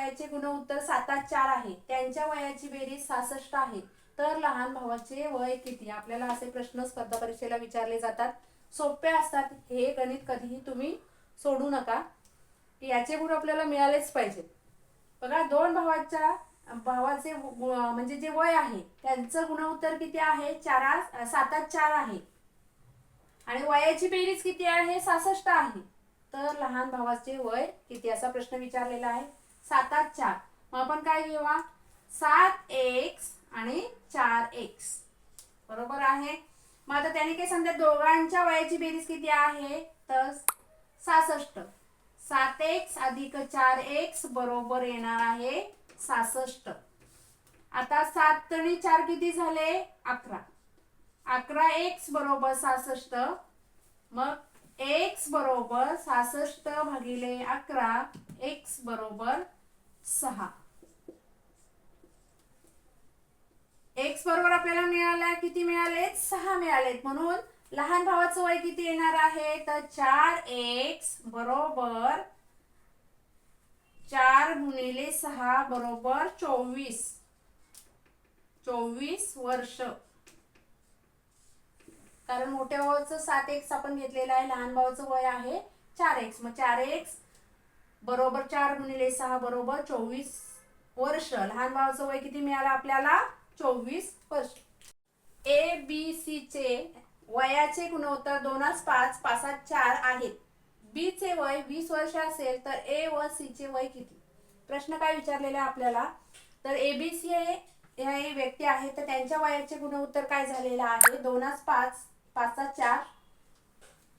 वयाचे गुणोत्तर 7-4 आहे, त्यांच्या वयाची बेरीज 66 आहे, तर लहान भावाचे वय किती? आपल्याला असे प्रश्न स्पर्धा परीक्षेला विचारले जातात. सोपे असतात हे गणित, कधीही तुम्ही सोडू नका. याचे गुण आपल्याला मिळालेच पाहिजे. बघा, दोन भावाचे म्हणजे जे वय आहे त्यांचं गुणोत्तर किती आहे? 7-4 आहे आणि वयाची बेरीज किती आहे? 66 आहे. तर लहान भावाचे वय किती असा प्रश्न विचारलेला आहे. 7-4. मग आपण काय घेऊया? 7x आणि 4x बरोबर आहे. मग आता त्याने काय समजा दोघांच्या वयाची बेरीज किती आहे? तर 66. 7x अधिक 4x बरोबर येणार आहे 66. आता 7 आणि 4 किती झाले? 11. 11x बरोबर 66. मग x बरोबर 66 भागिले 11, x बरोबर 6. x बरोबर आपल्याला मिळाला किती? मिळाले 6 मिळालेत. म्हणून लहान भावाचं वय किती येणार आहे? तर 4x बरोबर 4 गुणिले 6 बरोबर 24 वर्ष. कारण मोठ्या भावाचं 7x आपण घेतलेलं आहे, लहान भावाचं वय आहे 4x. मग 4x बरोबर 4 गुणिले 6 बरोबर 24 वर्ष. लहान भावाचं वय किती मिळालं आपल्याला? 24 वर्ष. ए बी सी चे वयाचे गुणोत्तर 2-5, 5-4 आहेत. बी चे वय 20 वर्ष असेल तर ए व सी चे वय किती? प्रश्न काय विचारलेला आहे आपल्याला? तर एबीसी हे व्यक्ती आहे, तर त्यांच्या वयाचे गुणोत्तर काय झालेलं आहे? 2-5, 5-4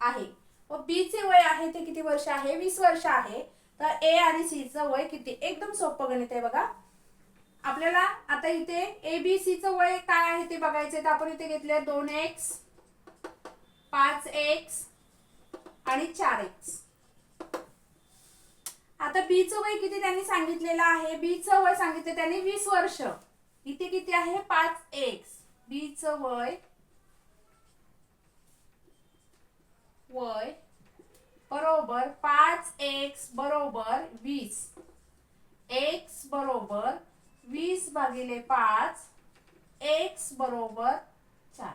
आहे. व बी चे वय आहे ते किती वर्ष आहे? 20 वर्ष आहे. तर ए आणि सी चं वय किती? एकदम सोपं गणित आहे बघा. आपल्याला आता इथे ए बी सी चं वय काय आहे ते बघायचंय. तर आपण इथे घेतले 2x, 5x आणि 4x. आता बी चं वय किती त्यांनी सांगितलेलं आहे? बी चं वय सांगितलं त्यांनी 20 वर्ष. इथे किती आहे? 5x. बी चं वय बरोबर 5x बरोबर 20. x बरोबर 20 भागिले 5, x बरोबर 4.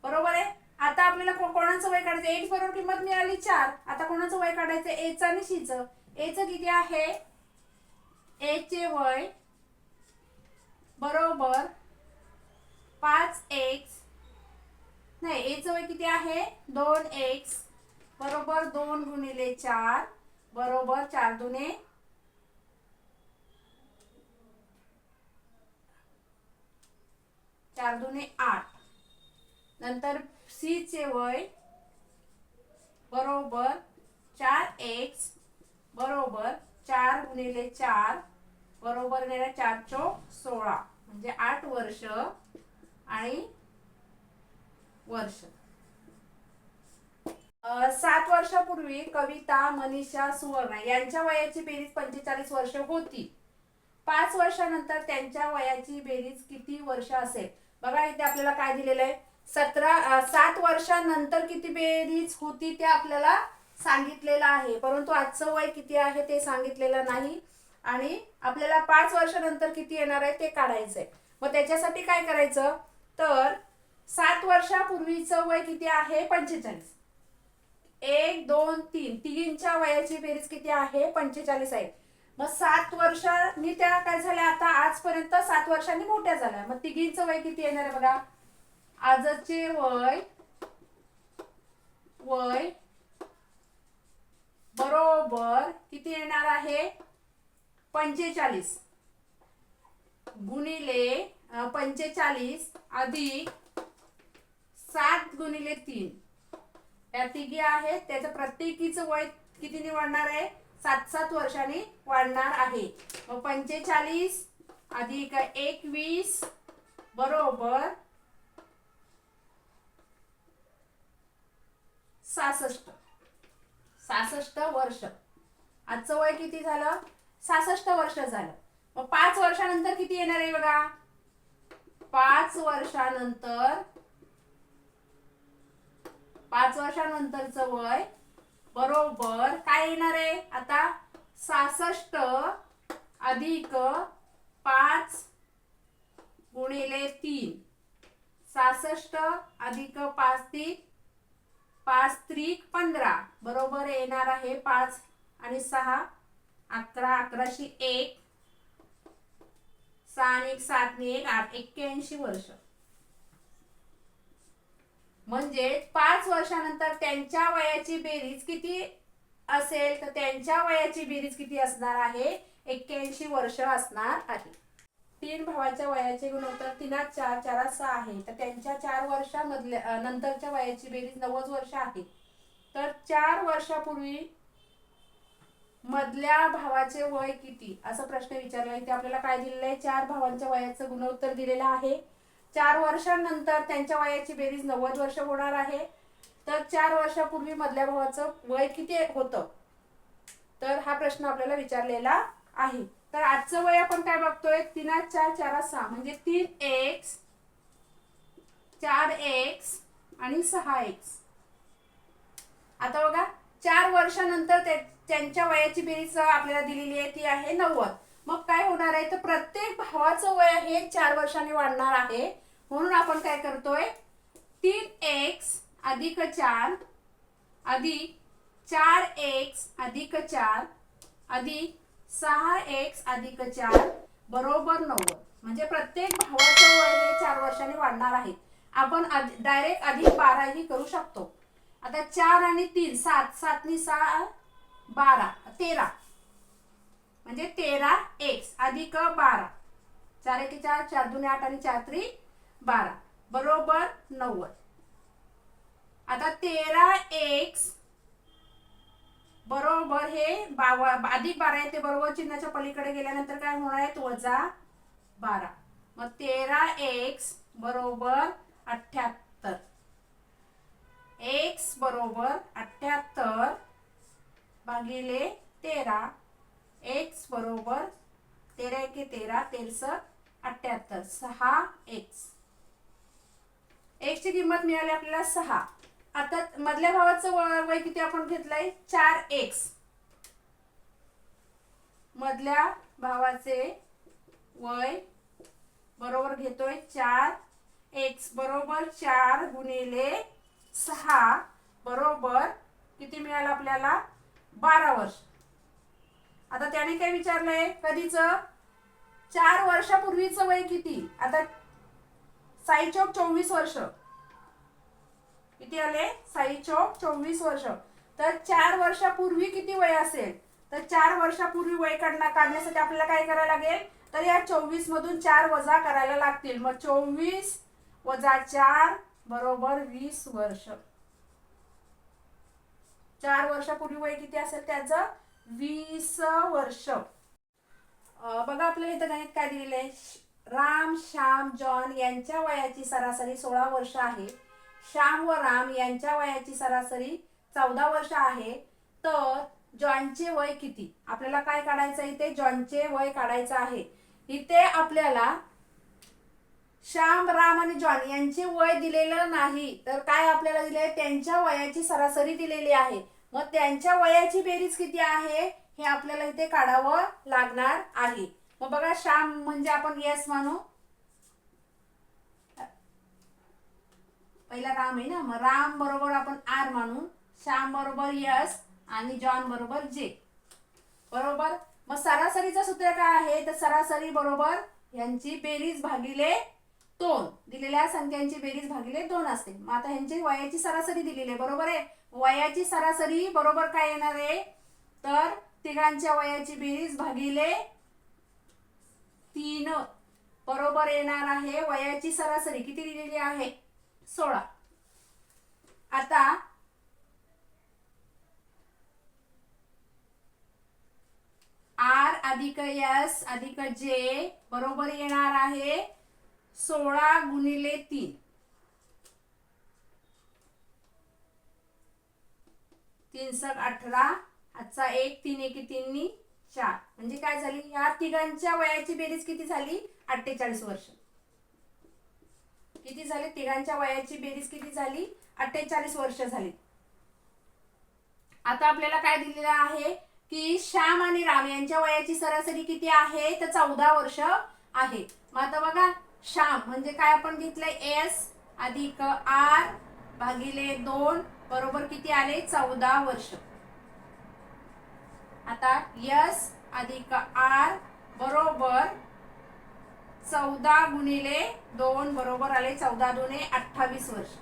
बरोबर आहे. आता आपल्याला कोणाचं वय काढायचं? x बरोबर किंमत मिळाली 4. आता कोणाचं वय काढायचं? a चं आणि c चं. a चं किती आहे? a चे वय बरोबर 5x. नाही, a चं वय किती आहे? 2x बरोबर 2 गुणिले 4 बरोबर 4 दुने 8. नंतर सी चे वय बरोबर 4x बरोबर 4 गुणिले 4 बरोबर 4×4=16 म्हणजे 8 वर्ष आणि वर्ष. 7 वर्षापूर्वी कविता, मनीषा, सुवर्ण यांच्या वयाची बेरीज 45 वर्ष होती. 5 वर्षानंतर त्यांच्या वयाची बेरीज किती वर्ष असेल? बघा, इथे आपल्याला काय दिलेलं आहे? 7 वर्षानंतर किती बेरीज होती ते आपल्याला सांगितलेलं आहे, परंतु आजचं वय किती आहे ते सांगितलेलं नाही. आणि आपल्याला 5 वर्षानंतर किती येणार आहे ते काढायचंय. मग त्याच्यासाठी काय करायचं? तर 7 वर्षापूर्वीचं वय किती आहे? 45. 1, 2, 3 तिघींच्या वयाची बेरीज किती आहे? 45 आहे. मग 7 वर्षांनी त्या काय झाल्या? आता आजपर्यंत 7 वर्षांनी मोठ्या झाल्या. मग तिघींचं वय किती येणार आहे बघा? आजचे वय बरोबर किती येणार आहे? 45 गुणिले 45 अधिक 7 गुणिले 3. या तिघी आहेत, त्याचं प्रत्येकीचं वय किती वाढणार आहे? 7-7 वर्षांनी वाढणार आहे. मग 45 अधिक 21 बरोबर 66 वर्ष. आजचं वय किती झालं? 66 वर्ष झालं. मग 5 वर्षानंतर किती येणार आहे बघा? 5 वर्षानंतरचं वय बरोबर काय येणार आहे? आता 66 अधिक 5 गुणिले 3, 66 अधिक 5 त्रिक 15 बरोबर येणार आहे 5 आणि 6 11, 11शी 1, 6 आणि 1 7 ने 1 8, 81 वर्ष. म्हणजे 5 वर्षानंतर त्यांच्या वयाची बेरीज किती असेल, तर त्यांच्या वयाची बेरीज किती असणार आहे, 81 वर्ष असणार आहे. 3 भावाच्या वयाचे गुणोत्तर 3 4 4 6 आहे, तर त्यांच्या 4 वर्षांमधल्या नंतरच्या वयाची बेरीज 90 वर्ष आहे. तर 4 वर्षापूर्वी मधल्या भावाचे वय किती असं प्रश्न विचारला. इथे आपल्याला काय दिलेलं आहे, 4 भावांच्या वयाचं गुणोत्तर दिलेलं आहे. 4 वर्षांनंतर त्यांच्या वयाची बेरीज 90 वर्ष होणार आहे. तर 4 वर्षापूर्वी मधल्या भावाचं वय किती होतं, तर हा प्रश्न आपल्याला विचारलेला आहे. तर आजचं वय आपण काय बघतोय, 3 4 4 6 म्हणजे 3x 4x आणि 6x. आता बघा 4 वर्षानंतर त्यांच्या वयाची बेरीज आपल्याला दिलेली आहे ती आहे 90. मग काय होणार आहे, तर प्रत्येक भावाचं वय हे 4 वर्षांनी वाढणार आहे. म्हणून आपण काय करतोय, 3x अधिक 4 अधिक 4x अधिक 4 अधिक 6x अधिक 4 बरोबर 90. म्हणजे प्रत्येक भावाचं वय हे 4 वर्षांनी वाढणार आहे. आपण डायरेक्ट अधिक 12 ही करू शकतो. आता 4 आणि 3 7, 7 नी 6 12 13 म्हणजे 13x अधिक 12, 4 1 4, 4 2 8 आणि 4 3 12 बरोबर 90. आता 13x बरोबर हे अधिक 12 आहे, ते बरोबर चिन्हाच्या पलीकडे गेल्यानंतर काय होणार आहे, वजा 12. मग 13x बरोबर 78, x बरोबर 78 भागिले 13, x बरोबर 13 1 13 13 78 6x. x ची किंमत मिळाली आपल्याला 6. आता मधल्या भावाचं वय किती आपण घेतलंय, 4x. मधल्या भावाचे वय बरोबर घेतोय 4x बरोबर 4 गुणिले 6 बरोबर किती मिळालं आपल्याला, 12 वर्ष. आता त्याने काय विचारलंय, कधीच 4 वर्षापूर्वीचं वय किती. आता 6 चौक 24 वर्ष किती आले, 6 चौक 24 वर्ष. तर 4 वर्षापूर्वी किती वय असेल, तर 4 वर्षापूर्वी वय काढण्यासाठी आपल्याला काय करायला लागेल, तर या 24 मधून 4 वजा करायला लागतील. मग 24 वजा 4 बरोबर 20 वर्ष. 4 वर्षापूर्वी वय किती असेल त्याचं, 20 वर्ष. बघा आपल्याला इथं गणित काय दिलेलं आहे, राम श्याम जॉन यांच्या वयाची सरासरी 16 वर्ष आहे. श्याम व राम यांच्या वयाची सरासरी 14 वर्ष आहे. तर जॉनचे वय किती, आपल्याला काय काढायचं आहे, इथे जॉनचे वय काढायचं आहे. इथे आपल्याला श्याम राम आणि जॉन यांचे वय दिलेलं नाही, तर काय आपल्याला दिले, त्यांच्या वयाची सरासरी दिलेली आहे. मग त्यांच्या वयाची बेरीज किती आहे हे आपल्याला इथे काढावं लागणार आहे. मग बघा श्याम म्हणजे आपण एस मानू, पहिला राम आहे ना, मग राम बरोबर आपण आर मानू, श्याम बरोबर एस आणि जॉन बरोबर जे बरोबर. मग सरासरीचं सूत्र काय आहे, तर सरासरी बरोबर यांची बेरीज भागिले 2, दिलेल्या संख्यांची बेरीज भागिले 2 असते. मग आता ह्यांची वयाची सरासरी दिलेली आहे बरोबर आहे. वयाची सरासरी बरोबर काय येणार आहे, तर तिघांच्या वयाची बेरीज भागिले 3 बरोबर येणार आहे. वयाची सरासरी किती दिलेली आहे, 16. आता आर अधिक एस अधिक जे बरोबर येणार आहे 16 गुणिले 3, 3 सक 18, आजचा 1 3 1 3 नी 4 म्हणजे काय झाली, या तिघांच्या वयाची बेरीज किती झाली, 48 वर्ष. किती झाली, तिघांच्या वयाची बेरीज किती झाली, 48 वर्ष झाली. आता आपल्याला काय दिलेलं आहे, की श्याम आणि राम यांच्या वयाची सरासरी किती आहे तर 14 वर्ष आहे. मग आता बघा श्याम म्हणजे काय आपण घेतलंय एस अधिक आर भागिले 2 बरोबर किती आले 14 वर्ष. आता यस अधिक आर बरोबर 14 गुणिले 2 बरोबर आले 14 दुने 28 वर्ष.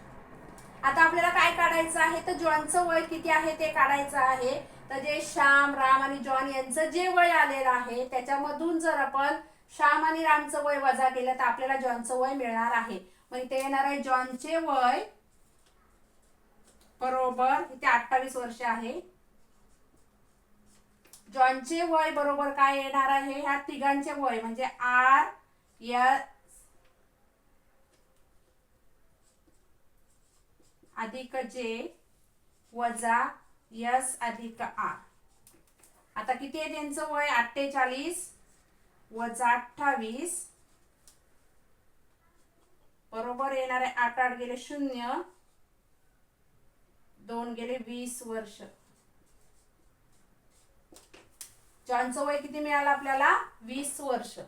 आता आपल्याला काय काढायचं आहे तर जॉनचं वय किती आहे ते काढायचं आहे. तर जे श्याम राम आणि जॉन यांचं जे वय आलेलं आहे त्याच्यामधून जर आपण श्याम आणि रामचं वय वजा केलं तर आपल्याला जॉनचं वय मिळणार आहे. मग इथे येणार आहे जॉनचे वय बरोबर इथे 28 वर्ष आहे. जॉनचे वय बरोबर काय येणार आहे ह्या तिघांचे वय म्हणजे आर एस अधिक जे वजा यस अधिक आर. आता किती आहे त्यांचं वय 48 वजा 28 बरोबर येणार आहे 8 8 गेले 0 2 गेले 20 वर्ष. जॉनचं वय किती मिळालं आपल्याला 20 वर्ष.